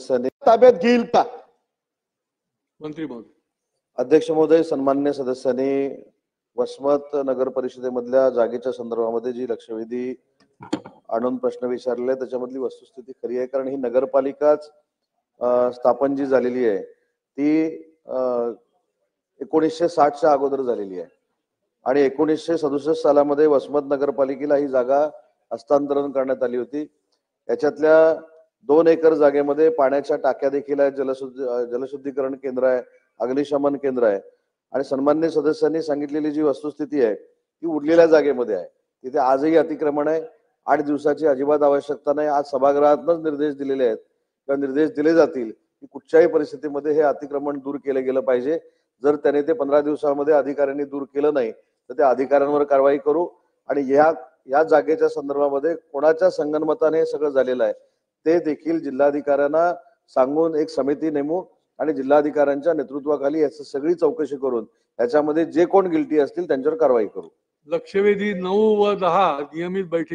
सदस्यांनी ताब्यात घेईल का? मंत्री महोदय, अध्यक्ष महोदय, सन्मान्य सदस्यांनी वसमत नगर परिषदेमधल्या जागेच्या संदर्भामध्ये जी लक्षवेधी आणून प्रश्न विचारले त्याच्यामधली वस्तुस्थिती खरी आहे, कारण ही नगरपालिकाच स्थापन जी झालेली आहे ती 1960च्या अगोदर झालेली आहे आणि 1967 सालामध्ये वसमत नगरपालिकेला ही जागा हस्तांतरण करण्यात आली होती। याच्यातल्या 2 एकर जागेमध्ये पाण्याच्या टाक्या देखील आहेत, जलशुद्धीकरण केंद्र आहे, अग्निशमन केंद्र आहे आणि सन्मान्य सदस्यांनी सांगितलेली जी वस्तुस्थिती आहे ती उरलेल्या जागेमध्ये आहे। तिथे आजही अतिक्रमण आहे। 8 दिवसाची अजिबात आवश्यकता नाही। आज सभागृहातूनच निर्देश दिलेले आहेत किंवा निर्देश दिले जातील की कुठच्याही परिस्थितीमध्ये हे अतिक्रमण दूर केले गेलं पाहिजे। जर त्याने ते 15 दिवसांमध्ये अधिकाऱ्यांनी दूर केलं नाही तर त्या अधिकाऱ्यांवर कारवाई करू आणि या जागेच्या संदर्भामध्ये कोणाच्या संगनमताने सगळं झालेलं आहे ते देखील जिल्हाधिकाऱ्यांना सांगून एक समिती नेमू आणि जिल्हाधिकाऱ्यांच्या नेतृत्वाखाली याची सगळी चौकशी करून याच्यामध्ये जे कोण गिल्टी असतील त्यांच्यावर कारवाई करू। लक्षवेधी 9 व 10 नियमित बैठक